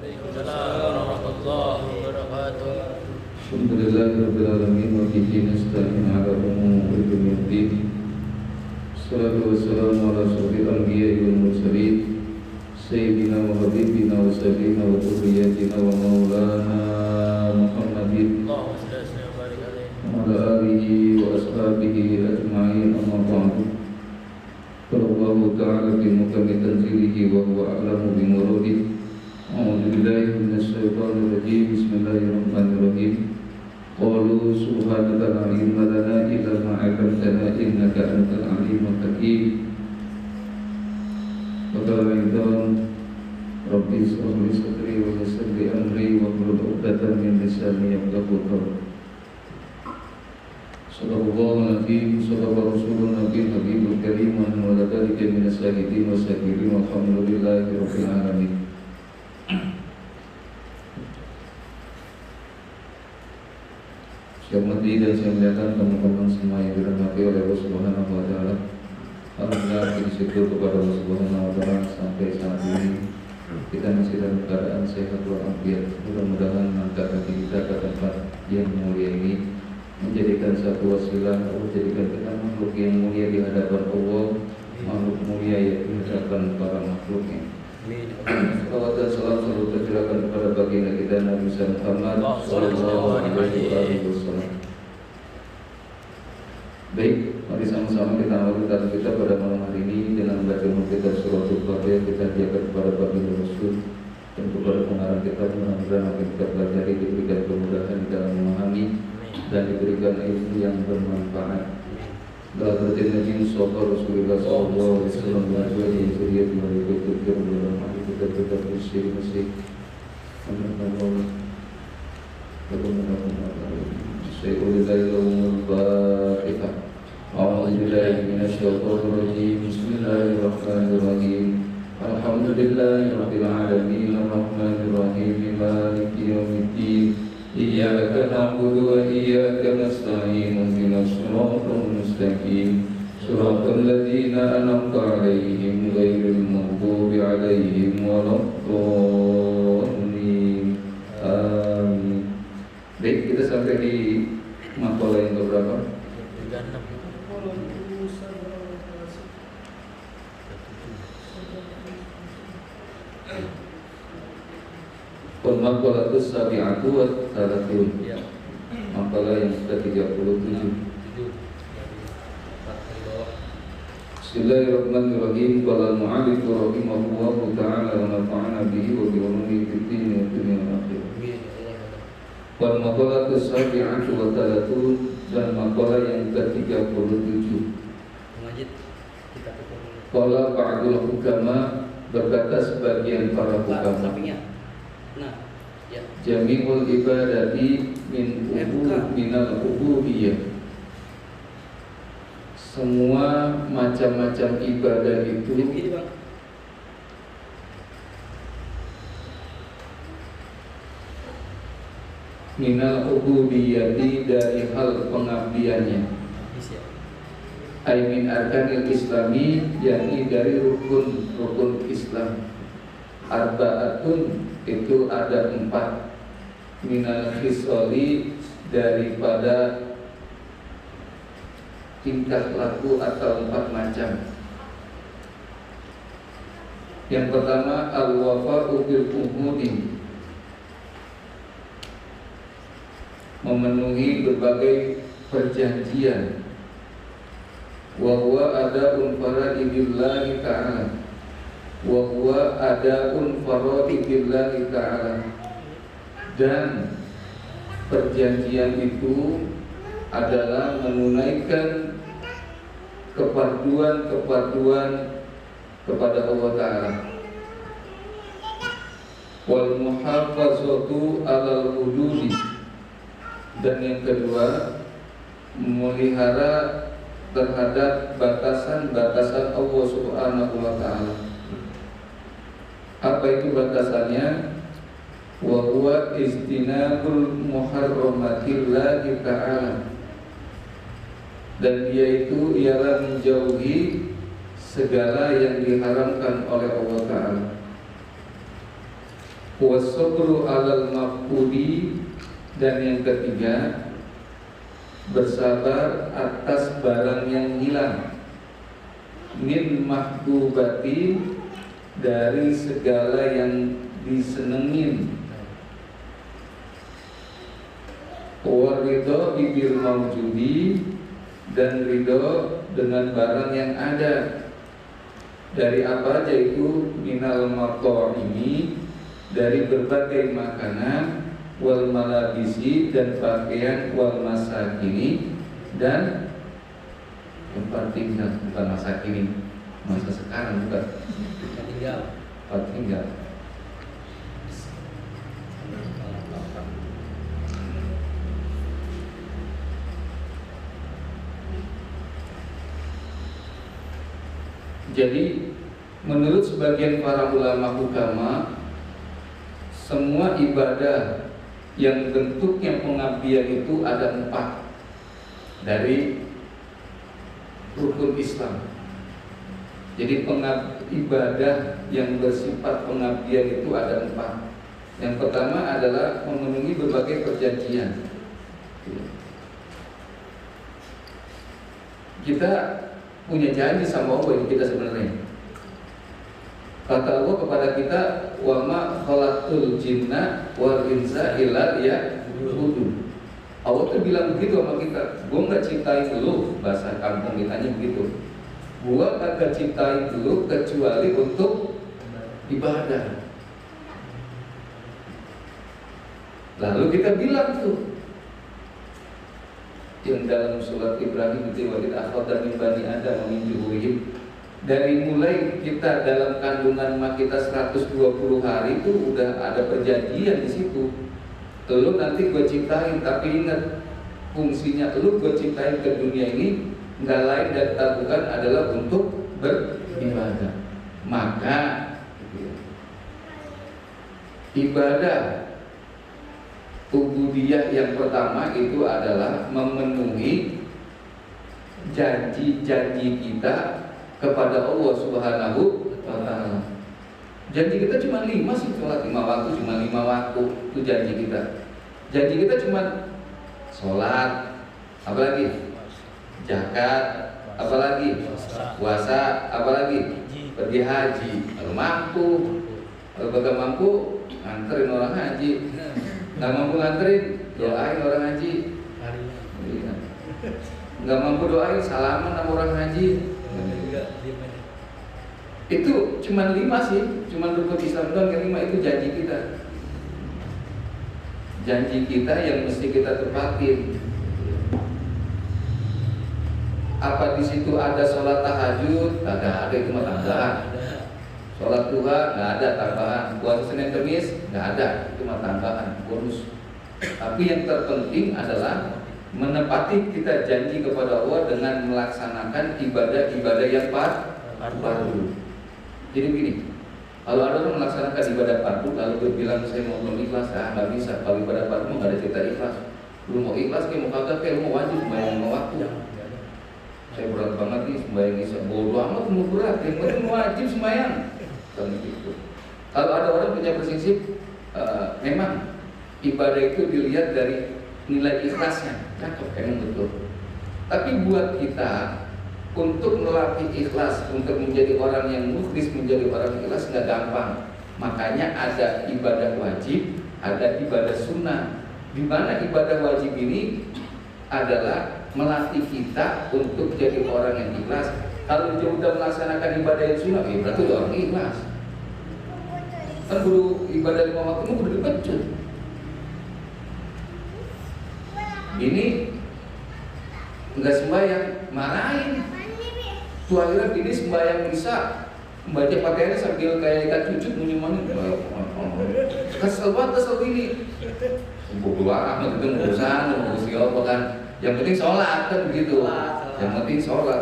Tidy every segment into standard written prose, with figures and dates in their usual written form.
Waalaikumsalam warahmatullahi wabarakatuh. Alhamdulillahirabbil alamin wa bihi nasta'in 'ala umuri dunyad. Salatu wassalamu ala asyrofil anbiya'i wal mursalin sayyidina wa habibina wa sayyidina wa dhurriyyatina wa maulana Muhammadin Allahumma shalli wa barik alaihi wa ala alihi wa ashabihi ajma'in, amma ba'du. Qala Allahu ta'ala fi mukammi tanzilihi wa huwa a'lamu bi muradihi. A'udzu billahi minasy syaithanir rajim. Bismillahirrahmanirrahim. Qalu subhanaka la ilma lana illa ma 'allamtana innaka antal alimul hakim. Wa qala aidan rabbi ishrah li sadri wa yassir li amri wahlul 'uqdatam min lisani yafqahu qawli. Sadaqallahul azim, sadaqa rasulun nabiyil habibul karim wa ala dzalika minas syahidin wa syakirin walhamdulillahi rabbil alamin. Saya hormati dan saya muliakan teman-teman semua yang dirahmati oleh Allah Subhanahu wa taala. Alhamdulillah kita syukur kepada Allah Subhanahu wa taala sampai saat ini kita masih dalam keadaan sehat walafiat. Mudah-mudahan angkat kaki kita ke tempat yang mulia ini menjadikan satu wasilah Allah jadikan kita makhluk yang mulia di hadapan Allah, makhluk mulia yang di hadapan para makhluknya. Salawat dan salam selalu tercurahkan kepada baginda kita Nabi Muhammad sallallahu alaihi wasallam. Baik, mari sama-sama kita awali tafsir kita pada malam hari ini dengan membaca kitab surah Al-Fatihah. Kita hadiahkan kepada baginda Rasul dan kepada pengarang kita, mudah-mudahan apa yang kita pelajari diberikan kemudahan dalam memahami dan diberikan ilmu yang bermanfaat. Dalam Nabi Rasulullah sallallahu alaihi wasallam dan juga di Syria di mana kita dalam hal kita bersih masih Allah. Bismillahirrahmanirrahim. Alhamdulillahirabbil alamin arrahmanir rahim maliki yaumiddin. Iyyaka na'budu wa iyyaka nasta'in ihdinas siratal mustaqim siratal ladzina an'amta 'alaihim ghairil maghdubi 'alaihim waladdallin. Amin. Baik, kita sampai di maqalah yang keberapa? 36. Maqalatus sabi'atu wa thalathun. Maqalah yang ke-37. Bismillahirrahmanirrahim. Qala al-mu'allif rahimahullahu ta'ala wa nafa'ana bihi wa bi ulumihi fid din wa dunya wal akhirah. Wal maqalatus sabi'atu wa thalathun, dan maqalah yang ke-37. Qala ba'dul hukama, berkata sebagian para hukama, jami'ul ibadati minal ubudiyah, semua macam-macam ibadah itu minal ubudiyati, dari hal pengabdiannya, min arkanil islami, yakni dari rukun Islam. Arba'atun, itu ada 4, minal khisali, daripada tingkah laku atau 4 macam. Yang pertama al-wafa'u bil uhudi, memenuhi berbagai perjanjian. Wa huwa ada'un faraidillahi ta'ala, wa huwa ada'un faraidillahi ta'ala, dan perjanjian itu adalah menunaikan keparduan kepada Allah Ta'ala. Wal muhafazatu alal hududi, dan yang kedua memelihara terhadap batasan-batasan Allah Subhanahu wa Ta'ala. Apa itu batasannya? Wa huwa istinabul muharramatillahi ta'ala, dan dia itu ialah menjauhi segala yang diharamkan oleh Allah Ta'ala. Wasabru alal maqudi, dan yang ketiga bersabar atas barang yang hilang, min mahbubati, dari segala yang disenengin, waridho bil maujudi, dan ridho dengan barang yang ada. Dari apa aja itu? Minal ini, dari berbagai makanan, wal malabisi, dan pakaian, wal masakini, dan tempat tinggal. Bukan masakini, masa sekarang bukan. Tempat tinggal. Jadi menurut sebagian para ulama hukama, semua ibadah yang bentuknya pengabdian itu ada 4 dari rukun Islam. Jadi ibadah yang bersifat pengabdian itu ada 4. Yang pertama adalah memenuhi berbagai perjanjian. Kita punya janji sama Allah ini kita sebenarnya. Kata Allah kepada kita, wa ma khalaqtul jinna wal insa illa liya'budun. Allah tuh bilang begitu sama kita. Gua nggak ciptain lu, bahasa kampung kitanya begitu. Gua kagak ciptain lu kecuali untuk ibadah. Lalu kita bilang tuh yang dalam surat Ibrahim itu, wa idza akhadha min bani adam min zuhurihim, dari mulai kita dalam kandungan mak kita 120 hari itu udah ada perjanjian di situ. Lu nanti gue ciptain, tapi ingat fungsinya lu gue ciptain ke dunia ini nggak lain dan tak bukan adalah untuk beribadah. Maka ibadah ubudiyah yang pertama itu adalah memenuhi janji-janji kita kepada Allah Subhanahu wa ta'ala. Janji kita cuma 5 sih, sholat 5 waktu, cuma 5 waktu itu janji kita. Janji kita cuma sholat, apalagi zakat, apalagi puasa, apalagi pergi haji. Kalau mampu, kalau kagak mampu nganterin orang haji. Nggak mampu nganterin, doain orang haji. Nggak mampu doain, salaman sama orang haji. Itu cuma 5 sih, cuma rukun Islam doang. Yang 5 itu janji kita. Janji kita yang mesti kita tepatin. Apa di situ ada sholat tahajud? Nggak ada, itu mah tambahan. Sholat duha nggak ada tambahan. Puasa Senin Kamis nggak ada, itu mah tambahan, bonus. Tapi yang terpenting adalah menepati kita janji kepada Allah dengan melaksanakan ibadah-ibadah yang fardu. Jadi begini, kalau ada orang melaksanakan ibadah fardu lalu berbilang saya mau belum ikhlas, nggak bisa. Kalau ibadah fardu nggak ada cerita ikhlas. Lu mau ikhlas kayak mau kagak kayak lu mau wajib sembahyang mau waktu. Saya berat banget nih sembahyang isya, bodoh amat mau berat, yang penting wajib sembahyang. Kalau ada orang punya prinsip, memang ibadah itu dilihat dari nilai ikhlasnya, cakep emang betul. Tapi buat kita untuk melatih ikhlas, untuk menjadi orang yang mukhlis, menjadi orang yang ikhlas nggak gampang. Makanya ada ibadah wajib, ada ibadah sunnah. Di mana ibadah wajib ini adalah melatih kita untuk jadi orang yang ikhlas. Kalau dia sudah melaksanakan ibadah yang sunnah, berarti udah orang ikhlas. Kan guru ibadah 5 waktu itu udah dipecut. Ini enggak sembahyang, marahin. Tuh akhirnya ini sembahyang bisa membaca pakaiannya sambil kayak ikan cucut menyemani. Kesel banget kesel gini. Bodoh amat itu urusan, ngurusi apa kan. Yang penting sholat kan begitu. Yang penting sholat.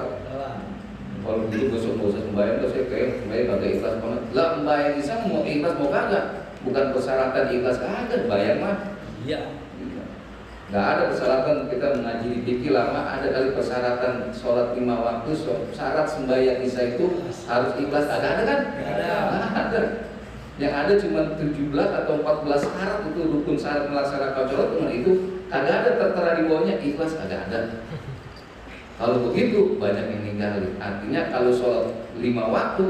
Kalau begitu gak usah sembahyang, terus saya kayak sembahyang kagak ikhlas banget. Lah sembahyang bisa mau ikhlas mau kagak. Bukan persyaratan ikhlas kagak, bayang mah. Iya. Nggak ada persyaratan kita mengaji di fikih lama, ada kali persyaratan sholat 5 waktu, syarat sembahyang isya itu harus ikhlas. Ada kan? Ada. Yang ada cuma 17 atau 14 syarat itu rukun syarat melaksanakan sholat, cuma itu kagak ada tertera di bawahnya ikhlas, kagak ada. Kalau begitu banyak yang ninggalin. Artinya kalau sholat 5 waktu,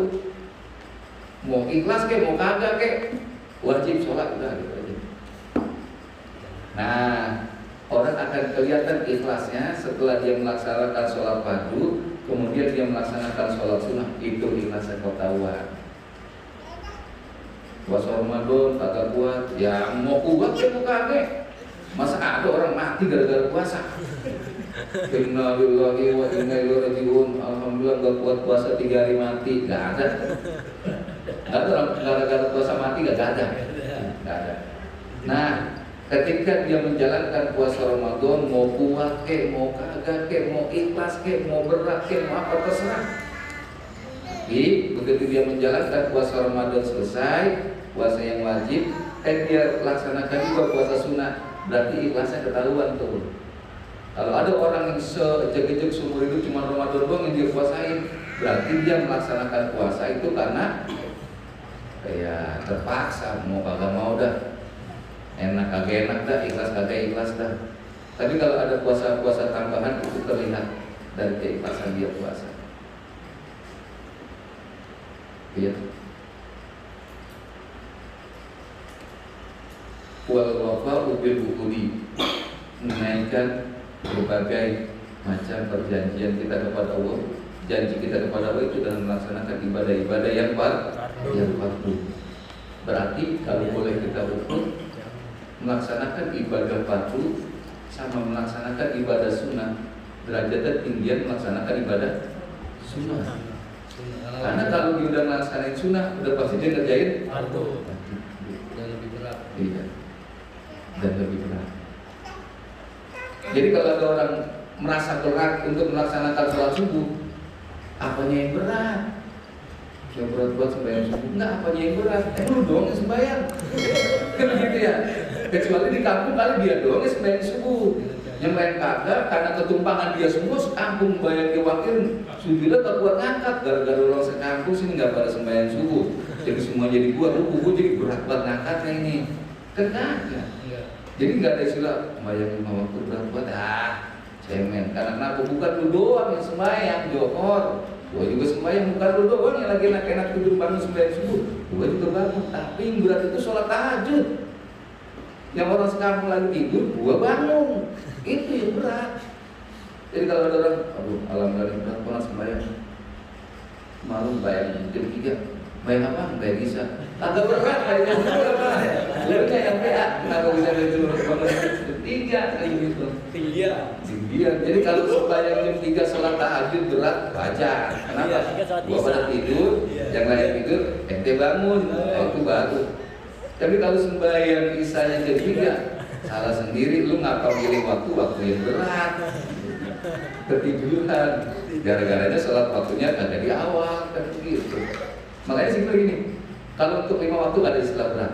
mau ikhlas kek, mau kagak kek, wajib sholat udah gitu aja. Nah, orang akan kelihatan ikhlasnya setelah dia melaksanakan sholat fardu, kemudian dia melaksanakan sholat sunnah, itu ikhlasnya ketahuan. Puasa Ramadan kagak kuat, ya mau kuat ya mau kagak. Masa ada orang mati gara-gara puasa? Inna lillahi wa inna ilaihi rajiun. Alhamdulillah gak kuat puasa 3 hari mati, gak ada. Gak ada orang gara-gara puasa mati, gak ada. Gak ada. Nah, ketika dia menjalankan puasa Ramadan, mau kuat kek, mau kagak kek, mau ikhlas kek, mau berat kek, mau apa terserah. Jadi begitu dia menjalankan puasa Ramadan selesai, puasa yang wajib, dia laksanakan juga puasa sunnah, berarti ikhlasnya ketahuan tuh. Kalau ada orang yang sejak-jek seumur hidup cuma Ramadan doang yang dia puasain, berarti dia melaksanakan puasa itu karena kayak terpaksa, mau kagak mau dah, enak kagak enak dah, ikhlas kagak ikhlas dah. Tapi kalau ada puasa-puasa tambahan itu terlihat dari keikhlasan dia puasa. Iya. Wal wafa'u bil uqudi, menaikkan berbagai macam perjanjian kita kepada Allah, janji kita kepada Allah itu dalam melaksanakan ibadah-ibadah yang fardu. Berarti kalau boleh kita ukur, melaksanakan ibadah fardu sama melaksanakan ibadah sunnah, derajatnya tinggian melaksanakan ibadah sunnah. Karena kalau dia udah melaksanakan sunnah, udah pasti dia ngerjain fardu. Dan lebih berat. Iya. Dan lebih berat. Jadi kalau ada orang merasa berat untuk melaksanakan sholat subuh, apanya yang berat? Yang berat buat sembahyang subuh? Enggak, apanya yang berat? Lu doang yang sembahyang. Kan gitu ya. Kecuali di kampung kali dia doang yang sembahyang subuh. Yang lain kagak, karena ketumpangan dia semua sekampung bayang dia wakil sujudnya tak kuat ngangkat. Gara-gara orang sekampung sini nggak pada sembahyang subuh, jadi semua jadi buat lu jadi berat banget ngangkatnya ini. Kan kagak. Jadi nggak ada istilah sembahyang 5 waktu berat buat cemen. Karena kenapa? Bukan lu doang yang sembahyang, Johor. Gua juga sembahyang, bukan lu doang yang lagi enak-enak tidur bangun sembahyang subuh. Gua juga bangun, tapi yang berat itu sholat tahajud. Yang orang sekampung lagi tidur, gua bangun. Itu yang berat. Jadi kalau ada orang, aduh alhamdulillah berat banget sembahyang, malu bayang jam 3, bayang apa? Bayang Isya. Agak berat bayang jam 2 apa? Lu kayak PA, kenapa bisa tidur bangun jam 3 kayak gitu? Tinggian. Jadi kalau sembahyang jam 3 sholat tahajud berat, wajar. Kenapa? Gua pada tidur, yang lain tidur, ente bangun, itu baru. Tapi kalau sembahyang Isyanya jam 3, salah sendiri, lu ngapa milih waktu yang berat, ketiduran, gara-garanya sholat waktunya kagak di awal, kan begitu. Makanya sih begini, kalau untuk 5 waktu ada istilah berat,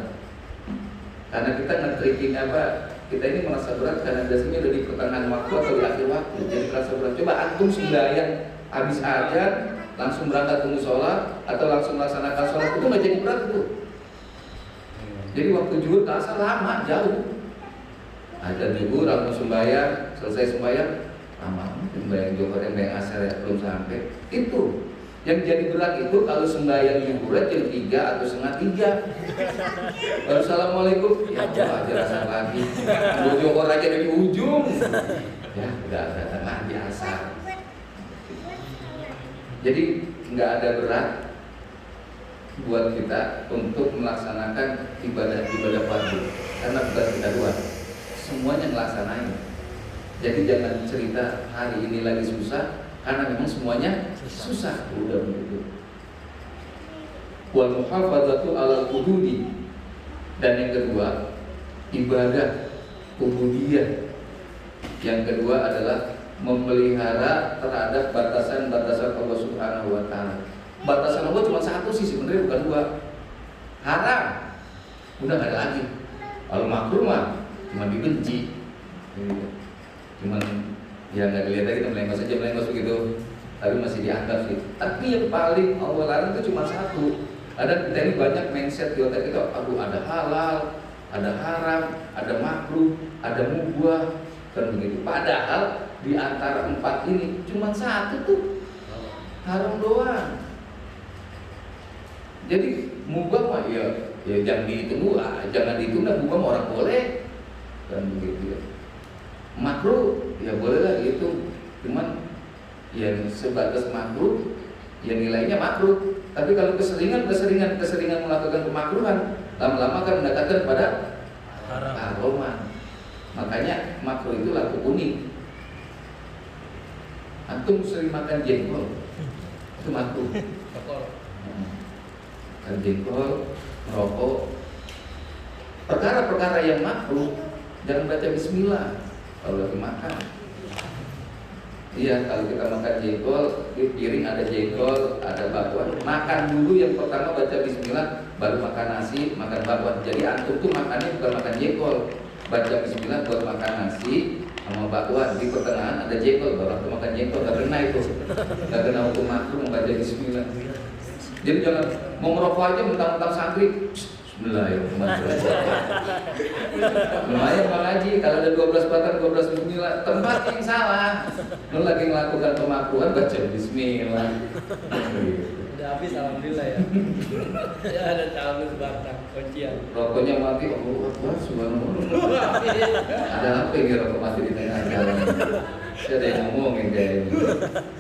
karena kita nge-tracking apa, kita ini merasa berat karena biasanya udah di pertengahan waktu atau di akhir waktu, jadi merasa berat. Coba antum sembahyang habis azan langsung berangkat ke musola atau langsung melaksanakan sholat, itu nggak jadi berat itu. Jadi waktu zuhur ke asar lama, jauh. Ada zuhur, langsung sembahyang, selesai sembahyang lama, sembahyang Johor, sembahyang asar ya, belum sampai. Itu yang jadi berat itu kalau sembahyang zuhur jam 3 atau setengah 3. Kalau assalamualaikum, ya Allah aja asar lagi. Johor aja dari ujung, ya udah datang lagi asar. Jadi nggak ada berat buat kita untuk melaksanakan ibadah fardu, karena bukan kita doang, semuanya ngelaksanain. Jadi jangan cerita hari ini lagi susah, karena memang semuanya susah. Udah begitu. Wal muhafadzatu 'alal hududi, dan yang kedua ibadah ubudiyah. Yang kedua adalah memelihara terhadap batasan-batasan Allah Subhanahu wa taala. Batasan Allah cuma satu sih sebenarnya, bukan 2. Haram, udah nggak ada lagi. Kalau makruh mah cuma dibenci, cuman ya nggak dilihat lagi, kita melengos aja begitu, tapi masih dianggap sih. Tapi yang paling Allah larang itu cuma satu, Ada kita ini banyak mindset di otak kita, aduh ada halal, ada haram, ada makruh, ada mubah, kan begitu. Padahal di antara 4 ini cuma satu tuh haram doang. Jadi mubah mah ya jangan dihitung, jangan dihitung, mubah mah orang boleh, kan begitu ya. Makruh ya boleh lah itu, cuman yang sebatas makruh ya nilainya makruh. Tapi kalau keseringan melakukan kemakruhan, lama-lama kan mendekatkan pada haram. Makanya makruh itu laku kuning. Antum sering makan jengkol, itu makruh. Makan jengkol, merokok, perkara-perkara yang makruh jangan baca bismillah kalau lagi makan. Iya, kalau kita makan jengkol, di piring ada jengkol, ada bakwan, makan dulu yang pertama baca bismillah, baru makan nasi, makan bakwan. Jadi antum tuh makannya bukan makan jengkol, baca bismillah buat makan nasi sama bakwan, di pertengahan ada jengkol, baru antum makan jengkol, gak kena itu, gak kena hukum makruh membaca bismillah. Jadi jangan mau merokok aja mentang-mentang santri, bismillahirrahmanirrahim. Lumayan Bang Haji, kalau ada 12 batang 12 bismillah, tempat yang salah. Lu lagi melakukan pemakruhan baca bismillah. Udah habis alhamdulillah ya. Ya ada 12 batang kuncian. Rokoknya mati, Allahu Akbar, subhanallah. Ada apa ini rokok mati di tengah jalan? Ada yang ngomongin kayak ini.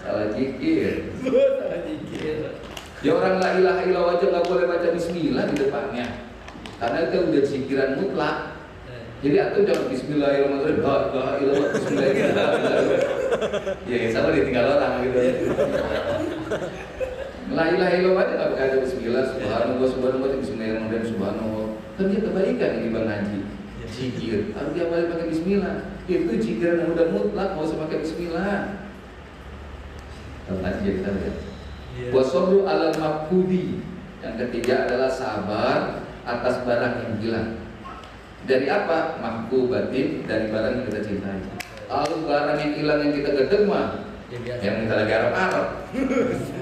Salah zikir. Salah zikir. Ya orang la ilaha illallah aja nggak boleh baca bismillah di depannya, karena itu udah zikiran mutlak. Jadi antum jangan bismillahirrahmanirrahim, la ilaha illallah, bismillahirrahmanirrahim. Ya sama ditinggal orang gitu. La ilaha illallah aja nggak pakai bismillah, subhanallah, subhanallah, bismillahirrahmanirrahim, subhanallah. Kan dia kebaikan ini Bang Haji. Zikir, harus dia balik pakai bismillah. Itu zikiran yang udah mutlak, nggak usah pakai bismillah. Bang Haji kita lihat. Wasabru alal maqudi. Yang ketiga adalah sabar atas barang yang hilang. Dari apa? Mahbubatin, dari barang yang kita cintai. Kalau barang yang hilang yang kita gedeng mah, yang kita lagi Arab-Arab.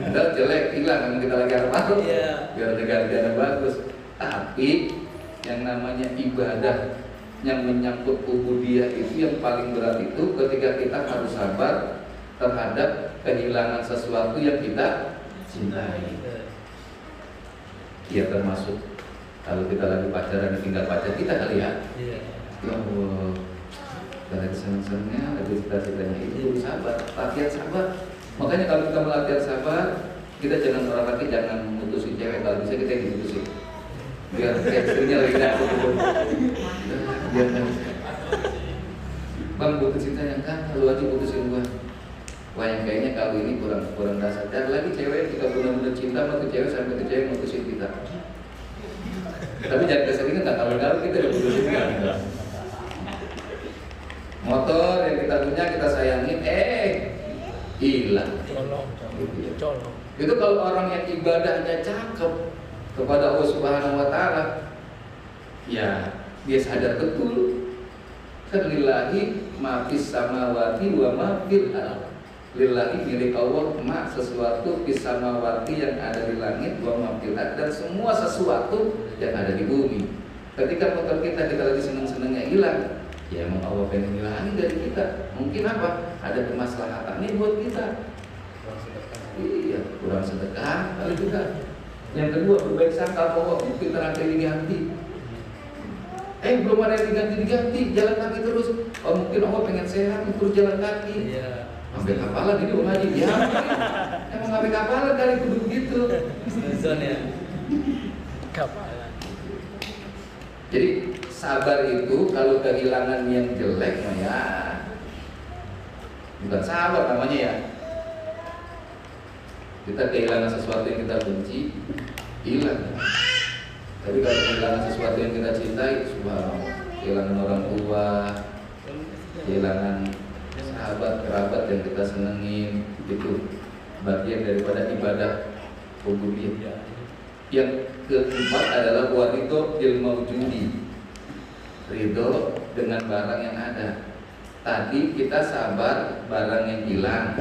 Padahal jelek hilang yang kita lagi Arab-Arab. Biar negara bagus. Tapi yang namanya ibadah yang menyangkut ubudiyah itu yang paling berat itu ketika kita harus sabar terhadap kehilangan sesuatu yang kita cintai. Ya termasuk kalau kita lagi pacaran ditinggal pacar kita kali ya. Ya Allah, lagi senang-senangnya, lagi cita-citanya itu perlu sabar, latihan sabar. Makanya kalau kita melatihan sabar, kita jangan orang laki jangan memutusin cewek, kalau bisa kita yang diputusin. Biar istrinya lagi dapet. Biar Bang butuh cinta yang kan, lu aja putusin gua. Wah yang kayaknya kalau ini kurang dasar. Dan lagi cewek kita benar-benar cinta sama tuh cewek sampai tuh cewek mutusin kita. Tapi jangan keseringan tak kalau kita udah putusin kan. Motor yang kita punya kita sayangin, hilang. Colong. Itu kalau orang yang ibadahnya cakep kepada Allah Subhanahu Wa Taala, ya dia sadar betul. Kan lillahi ma fis samawati wa ma fil ardh. Lillahi milik Allah ma sesuatu fis samawati yang ada di langit wa ma fil ardh, dan semua sesuatu yang ada di bumi. Ketika motor kita lagi seneng-senengnya hilang, ya emang Allah pengen ngilangin dari kita. Mungkin apa? Ada kemaslahatannya buat kita. Iya, kurang sedekah kali juga. Yang kedua, berbaik sangka bahwa mungkin terakhir diganti. Belum ada yang diganti, jalan kaki terus. Oh mungkin Allah pengen sehat, terus jalan kaki. Sampai kapalan ini Bang Haji. Ya, emang sampai kapalan kali itu begitu. Zon ya. Kapalan. Jadi sabar itu kalau kehilangan yang jelek, ya bukan sabar namanya ya. Kita kehilangan sesuatu yang kita benci, hilang. Tapi kalau kehilangan sesuatu yang kita cintai, subhanallah, kehilangan orang tua, kehilangan sahabat, kerabat yang kita senengin, itu bagian daripada ibadah ubudiyah. Yang keempat adalah waridho bil maujudi, ridho dengan barang yang ada. Tadi kita sabar barang yang hilang.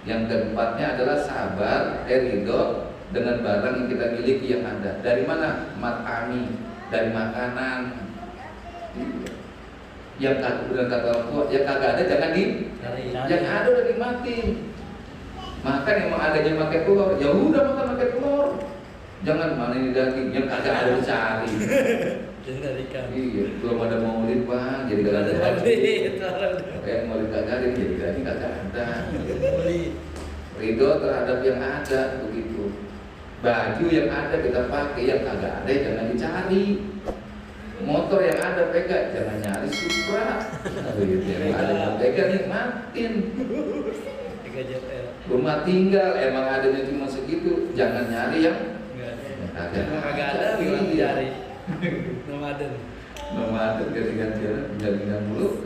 Yang keempatnya adalah sabar ridho dengan barang yang kita miliki yang ada. Dari mana? Mat'ami, dari makanan. Yang kata orang tua, yang kagak ada jangan yang ada udah nikmatin. Makan yang adanya makan telur, ya udah makan telur. Jangan mana ini daging yang kagak ada dicari. Jangan ikan. Iya, belum ada maulid bang, jadi kagak ada maulid. Kayak maulid kagak ada, jadi daging kagak ada. Ridho terhadap yang ada begitu. Baju yang ada kita pakai, yang kagak ada jangan dicari. Motor yang ada pegang, jangan nyari Supra. Yang ada yang pegang nikmatin. Rumah tinggal emang adanya cuma segitu, jangan nyari yang kagak ada, bilang cari. Nomaden ganti-gantian, pindah-pindah mulu.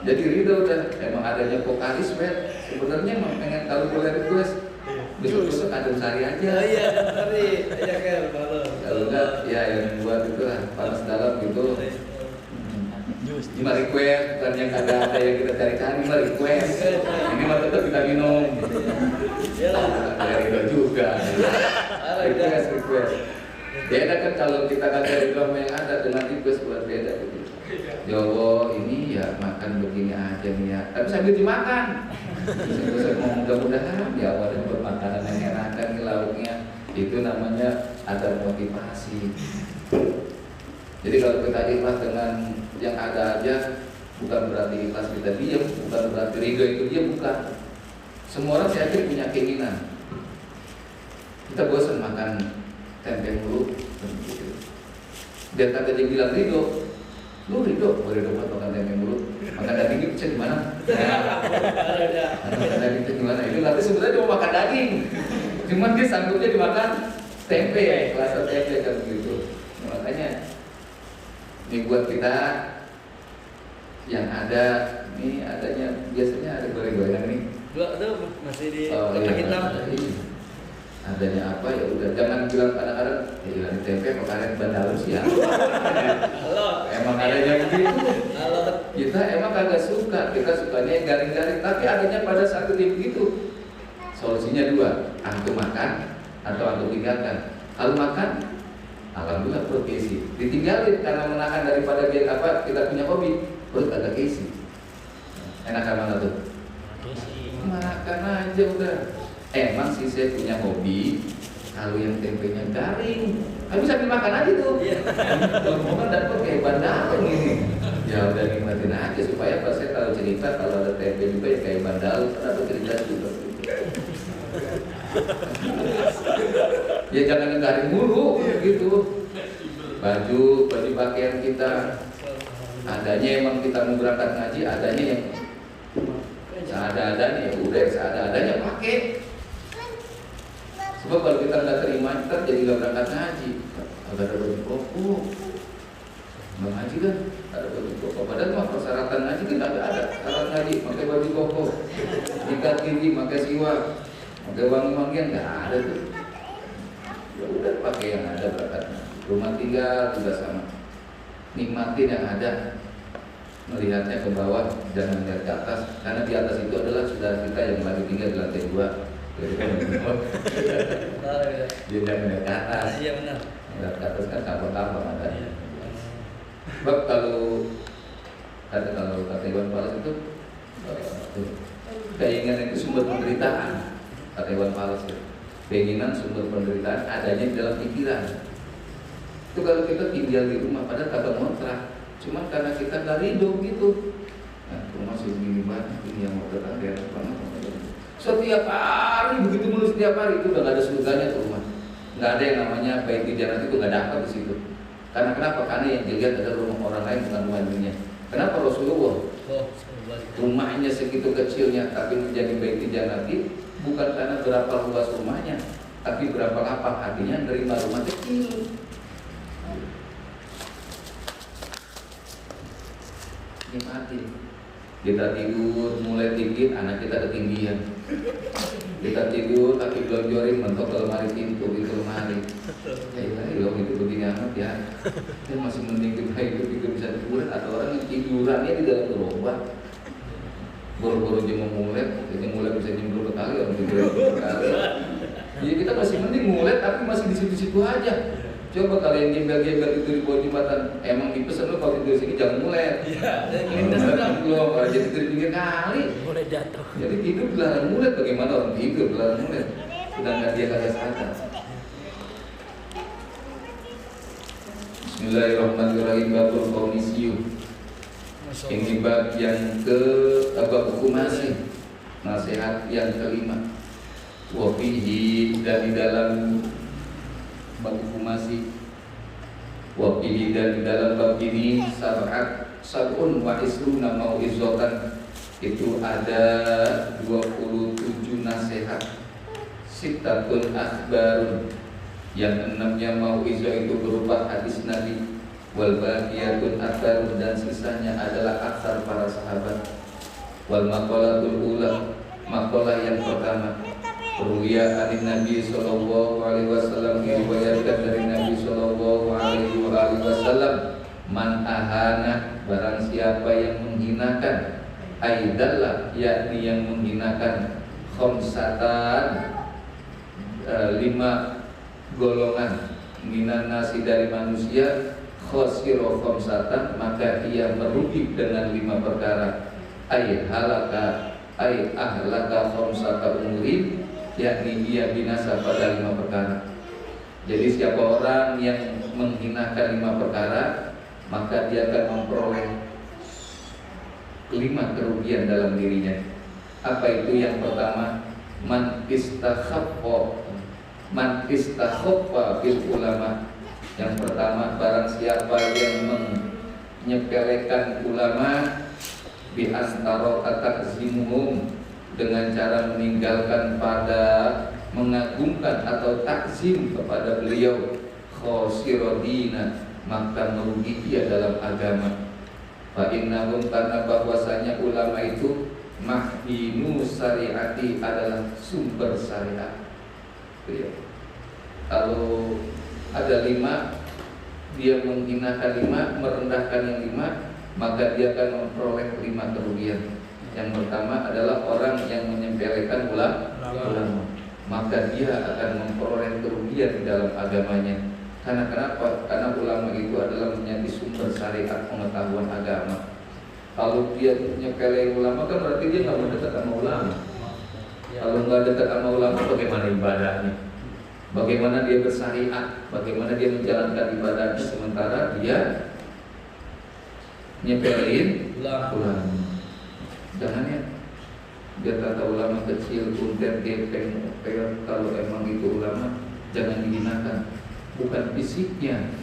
Jadi ridho udah, emang adanya Pokaris bet. Sebenarnya emang pengen kalau boleh request besok-besok adem sari aja. Oh iya, sari. Aja kan, kalau enggak, ya yang buat itu lah, panas dalam gitu. Cuma request, bukan yang kagak ada yang kita cari-cari, cuma request. Ini mah tetap kita minum. Ada ridho juga. Request. Beda kan kalau kita kagak ridho sama yang ada dengan request buat beda gitu. Jowo ini ya makan begini aja nih ya, tapi sambil dimakan. Saya mau mudah-mudahan ya Allah ada makanan yang enak kan lauknya, itu namanya ada motivasi. Jadi kalau kita ikhlas dengan yang ada aja, bukan berarti ikhlas kita diam, bukan berarti ridho itu dia, bukan. Semua orang saya yakin punya keinginan. Kita bosan makan tempe mulu, dia kata dia bilang ridho. Lu ridho buat makan tempe mulu, makan daging bisa gimana? Makan daging itu gimana? Itu nanti sebenarnya dia mau makan daging, cuman dia sanggupnya dimakan tempe, rasa tempe kan begitu. Makanya ini buat kita yang ada, ini adanya biasanya ada goreng-gorengan nih. Dua tuh masih di kotak hitam. Adanya apa ya udah, jangan bilang kadang-kadang ya bilang tempe makanan bandalun sih ya. Halo. Emang adanya begitu. Halo. Kita emang kagak suka, kita sukanya yang garing-garing, tapi adanya pada saat itu begitu. Solusinya dua, antum makan atau antum tinggalkan. Kalau makan, alhamdulillah perut keisi. Ditinggalin karena menahan daripada biar apa kita punya hobi, perut agak keisi. Enakan mana tuh? Makan aja udah. Emang sih saya punya hobi kalau yang tempenya garing, tapi sambil makan aja tuh. Kalau mau kan dapat kayak bandal gini. Ya udah nikmatin aja supaya pas saya tahu cerita kalau ada tempe juga ya kayak bandal, kan ada cerita juga. Ya jangan yang garing mulu gitu. Baju pakaian kita adanya emang kita mau berangkat ngaji adanya yang seada-adanya ya udah seada-adanya pakai. Sebab kalau kita nggak terima, kita jadi nggak berangkat ngaji. Agak ada baju koko, nggak ngaji kan? Ada baju koko. Padahal mah persyaratan ngaji kan nggak ada. Syarat ngaji pakai baju koko, ikat gigi, pakai siwak, pakai wangi-wangian nggak ada tuh. Ya udah pakai yang ada berangkatnya. Rumah tinggal juga sama. Nikmatin yang ada. Melihatnya ke bawah, jangan melihat ke atas. Karena di atas itu adalah saudara kita yang lagi tinggal di lantai 2. Dia jangan melihat ke atas. Iya benar. Melihat ke atas kan kampung-kampung ada. Sebab kalau kata Iwan Fals itu keinginan itu sumber penderitaan. Kata Iwan Fals itu keinginan sumber penderitaan adanya di dalam pikiran. Itu kalau kita tinggal di rumah padahal kagak ngontrak, cuman karena kita nggak ridho gitu. Nah, rumah segini banget ini yang mau datang dia banget. Setiap hari begitu mulu setiap hari itu udah gak ada surganya tuh rumah. Nggak ada yang namanya baik di jalan itu nggak dapat di situ. Karena kenapa? Karena yang dilihat adalah rumah orang lain bukan rumah dunia. Kenapa Rasulullah rumahnya segitu kecilnya tapi menjadi baik di jalan bukan karena berapa luas rumahnya, tapi berapa lapang hatinya menerima rumah kecil. Nikmati. Kita tidur mulai tinggi, anak kita ketinggian. Kita tidur kaki gelonjorin mentok ke lemari pintu lemari. Loh itu begini amat ya. Itu masih mending kita hidup bisa tiduran. Ada orang yang tidurannya di dalam gerobak. Boro-boro dia mau mulai bisa nyemplung ke kali, orang tidur ke kali. Jadi kita masih mending ngulet tapi masih di situ-situ aja. Coba kalau yang gembel-gembel itu di bawah jembatan, emang dipesan lo kalau tidur sini jangan ngulet. Iya, lintas dong. Belum, kalau jadi tidur di pinggir kali. Mulai jatuh. Jadi tidur dilarang ngulet, bagaimana orang tidur dilarang ngulet? Sedangkan dia kagak sadar. Bismillahirrahmanirrahim. Babul qaunisiyu. Ini bab yang ke bab hukumasi, nasihat yang kelima. Wa fihi, dan di dalam bab hukumasi, wa fihi, dan di dalam bab ini sab'un wa isruna mau'izatan, itu ada 27 nasihat. Sittatun akhbarun, yang enamnya mau'izah itu berupa hadis Nabi. Wal baqiyatun athar, dan sisanya adalah athar para sahabat. Wal maqalatul ula, maqalah yang pertama, ruya anin Nabi sallallahu alaihi wasallam, diriwayatkan dari Nabi sallallahu alaihi wasallam, man ahana, barang siapa yang menghinakan, aidallah, yakni yang menghinakan, khamsatan, 5 golongan, minan nasi, dari manusia, khosiro khamsatan, maka ia merugi dengan 5 perkara. Ay ahlaka khamsata umurin, yakni dia binasa pada 5 perkara. Jadi siapa orang yang menghinakan 5 perkara, maka dia akan memperoleh 5 kerugian dalam dirinya. Apa itu? Yang pertama, man istakhaffa bil ulama. Yang pertama, barang siapa yang menyepelekan ulama, bi antaro takzimuhum, dengan cara meninggalkan pada mengagungkan atau takzim kepada beliau, khosirodina, maka merugi dia dalam agama. Fa innahum, karena bahwasanya ulama itu mahdinu syariati, adalah sumber syariat. Kalau ada 5, dia menghinakan 5, merendahkan yang 5, maka dia akan memperoleh 5 kerugian. Yang pertama adalah orang yang menyepelekan ulama, maka dia akan memperoleh kerugian di dalam agamanya. Karena kenapa? Karena ulama itu adalah menjadi sumber syariat pengetahuan agama. Kalau dia menyepelekan ulama, kan berarti dia nggak mendekat sama ulama. Kalau nggak dekat sama ulama, bagaimana ibadahnya? Bagaimana dia bersyariat, bagaimana dia menjalankan ibadahnya, sementara dia nyepelin ulama. Jangan ya, dia kata ulama kecil, kuntet, gepeng, kalau emang itu ulama, jangan dihinakan. Bukan fisiknya,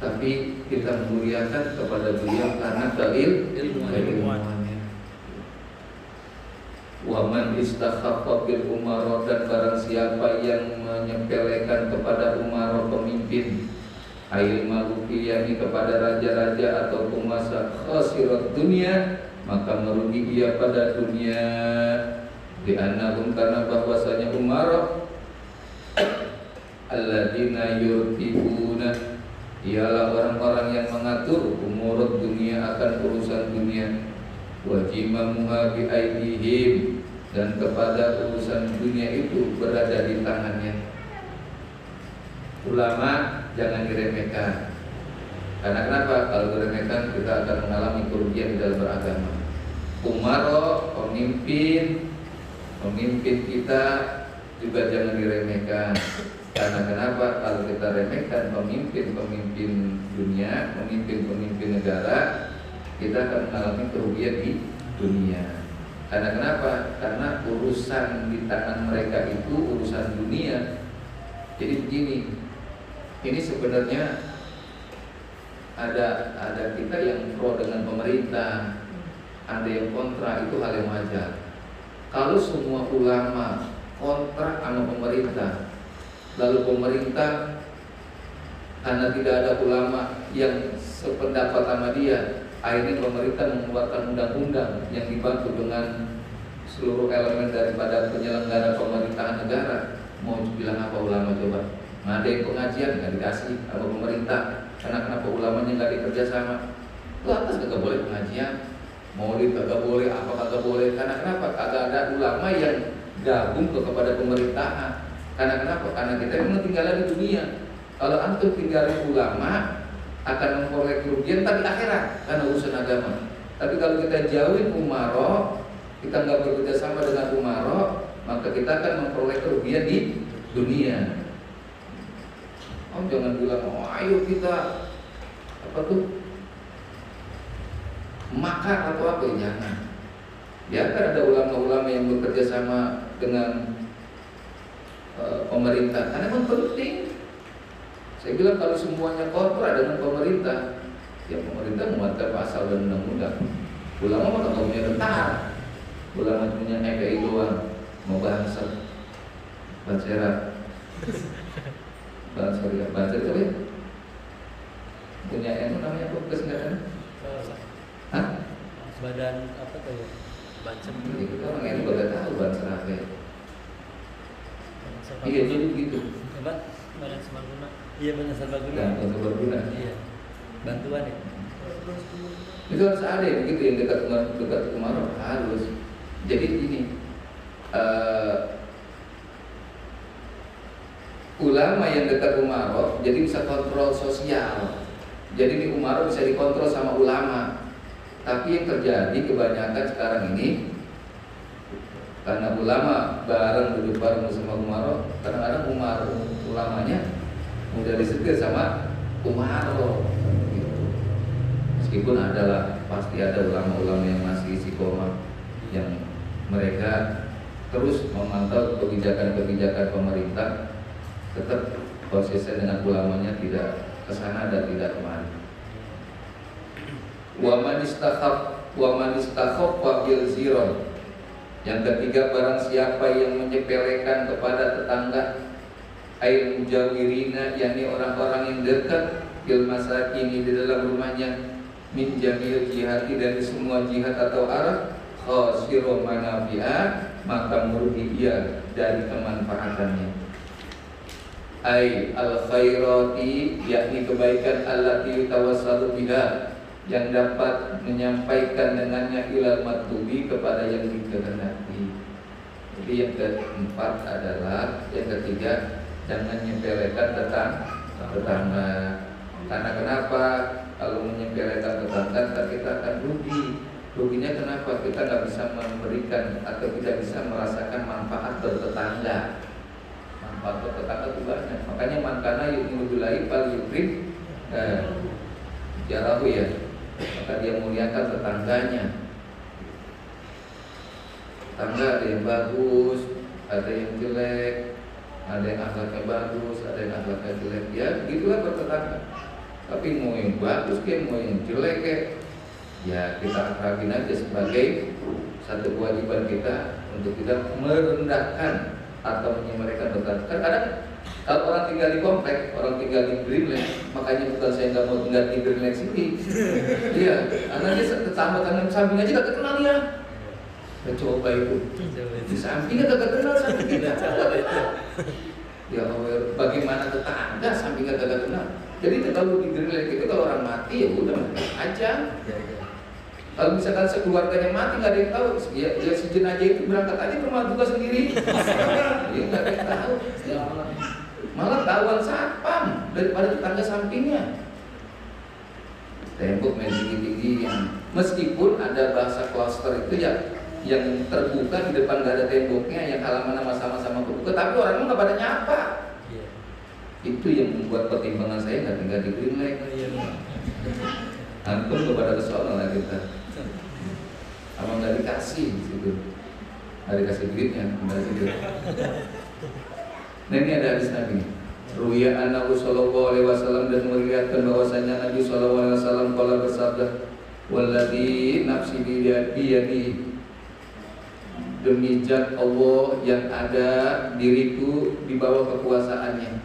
tapi kita memuliakan kepada beliau karena keilmuannya. Waman istakhaffa bil umara, dan barang siapa yang menyepelekan kepada umara, pemimpin, ail maluki, yakni kepada raja-raja atau penguasa, khasirat dunia, maka merugi ia pada dunia. Di annahum, karena bahwasanya umara alladzina yurtibuna, ialah orang-orang yang mengatur umur dunia, akan urusan dunia. Wajimamuha bi aidihim, dan kepada urusan dunia itu berada di tangannya. Ulama jangan diremehkan. Karena kenapa? Kalau diremehkan kita akan mengalami kerugian di dalam beragama. Umaro, pemimpin kita juga jangan diremehkan. Karena kenapa? Kalau kita remehkan pemimpin dunia, pemimpin negara, kita akan mengalami kerugian di dunia. Karena kenapa? Karena urusan di tangan mereka itu urusan dunia. Jadi begini, ini sebenarnya ada kita yang pro dengan pemerintah, ada yang kontra, itu hal yang wajar. Kalau semua ulama kontra sama pemerintah, lalu pemerintah karena tidak ada ulama yang sependapat sama dia, akhirnya pemerintah mengeluarkan undang-undang yang dibantu dengan seluruh elemen daripada penyelenggara pemerintahan negara. Mau bilang apa ulama coba? Ngadain pengajian nggak dikasih sama pemerintah. Karena kenapa ulamanya nggak dikerja sama? Lantas kagak boleh pengajian, maulid kagak boleh, apa kagak boleh. Karena kenapa? Kagak ada ulama yang gabung kepada pemerintahan. Karena kenapa? Karena kita memang tinggal di dunia. Kalau antum tinggalin ulama akan memperoleh kerugian tapi akhirat karena urusan agama. Tapi kalau kita jauhin umaro, kita nggak bekerja sama dengan umaro, maka kita akan memperoleh kerugian di dunia. Oh jangan bilang, oh ayo kita apa tuh makar atau apa, jangan. Biarkan ada ulama-ulama yang bekerja sama dengan pemerintah, karena memang penting. Saya bilang kalau semuanya kontra dengan pemerintah, ya pemerintah membuat pasal dan undang-undang. Ulama mah nggak punya tentara, ulama punya EPI doang, mau bahasa Bansera, Banser itu ya, punya yang namanya apa kesengajaan? Hah? Badan apa tuh ya? Banser. Kita orang ini baru tahu Banser apa ya? Iya jadi begitu. Apa? Badan Serbaguna. Iya badan Serbaguna. Badan Serbaguna. Iya. Bantuan ya. Itu harus ada yang begitu yang dekat kemarau harus. Jadi ini ulama yang dekat kemarau jadi bisa kontrol sosial. Jadi di umarok bisa dikontrol sama ulama. Tapi yang terjadi kebanyakan sekarang ini karena ulama duduk bareng sama umarok, kadang-kadang ulamanya mudah disetir sama umarok. Meskipun adalah pasti ada ulama-ulama yang masih istiqomah yang mereka terus memantau kebijakan-kebijakan pemerintah, tetap konsisten dengan ulamanya, tidak kesana dan tidak kemana. Wa man istakhaffa bil ziron. Yang ketiga, barang siapa yang menyepelekan kepada tetangga, ail mujawirina, yakni orang-orang yang dekat, bil masakini di dalam rumahnya, min jamil jihati, dari semua jihad atau arah, khasiro manafi'ah, maka merugi ia dari kemanfaatannya. Ai al khairati, yakni kebaikan allati tawassalu biha, yang dapat menyampaikan dengannya ilal matlubi, kepada yang dikehendaki. Jadi yang keempat adalah, yang ketiga, jangan menyepelekan tetangga. Karena kenapa? Kalau menyepelekan tetangga, kita akan rugi. Ruginya kenapa? Kita nggak bisa memberikan atau tidak bisa merasakan manfaat bertetangga. Manfaat bertetangga itu banyak. Makanya mankana yu'minu billahi fal yukrim jarahu, ya. Maka dia muliakan tetangganya. Tetangga ada yang bagus, ada yang jelek, ada yang akhlaknya bagus, ada yang akhlaknya jelek. Ya, gitulah bertetangga. Tapi mau yang bagus ke, mau yang jelek ke, ya kita akrabin aja sebagai satu kewajiban kita untuk tidak merendahkan atau menyemarakan tetangga. Kan kadang kalau orang tinggal di komplek, orang tinggal di Greenland, makanya bukan saya nggak mau tinggal di Greenland sini. Iya, karena dia tetangga samping aja gak kenal dia. Coba itu di sampingnya gak kenal sama kita. Ya Allah, bagaimana tetangga sampingnya gak kenal? Jadi kalau di Greenland itu kalau orang mati ya udah mati aja. Kalau misalkan sekeluarganya mati nggak ada yang tahu, ya si jenazah itu berangkat aja ke rumah duka sendiri. Ya nggak ada yang tahu. Malah tahuan satpam daripada tetangga sampingnya. Tembok main tinggi-tinggi yang meskipun ada bahasa klaster itu ya yang terbuka di depan gak ada temboknya, yang halaman sama-sama terbuka, tapi orangnya nggak pada nyapa. Itu yang membuat pertimbangan saya nggak tinggal di Greenland. Antum kepada kesoalan lah kita. Apa nggak dikasih gitu? Nggak dikasih duitnya, nggak dikasih duit. Nah ini ada hadis Nabi. Ruya annahu sallallahu alaihi wasallam, dan meriwayatkan bahwasanya Nabi sallallahu alaihi wasallam qala bersabda, "Walladzi nafsi biyadihi, demi zat Allah yang ada diriku di bawah kekuasaannya,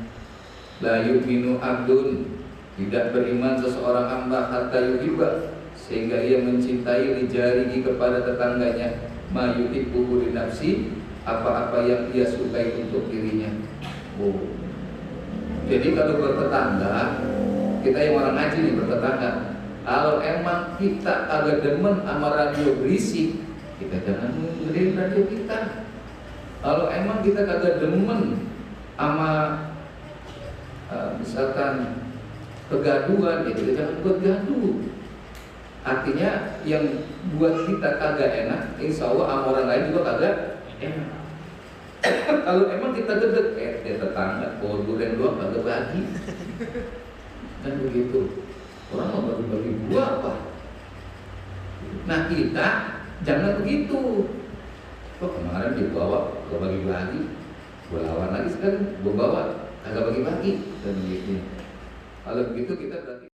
la yu'minu abdun, tidak beriman seseorang hamba, hatta yuhibba, sehingga ia mencintai lijarihi, kepada tetangganya, ma yuhibbu li nafsi, apa-apa yang ia sukai untuk dirinya." Oh. Jadi kalau bertetangga, kita yang orang ngaji nih bertetangga, kalau emang kita agak demen sama radio berisik, kita jangan dengerin radio kita. Kalau emang kita kagak demen sama misalkan kegaduhan, ya kita jangan buat gaduh. Artinya yang buat kita kagak enak, insya Allah sama orang lain juga kagak enak. Kalau emang kita gedek, dia tetangga, bawa durian doang kagak bagi, kan begitu. Orang mau bagi-bagi buah apa? Nah kita jangan begitu. Kok kemarin dibawa gak bagi-bagi, gue lawan lagi sekarang, gue bawa kagak bagi-bagi, dan begitu. Kalau begitu kita berarti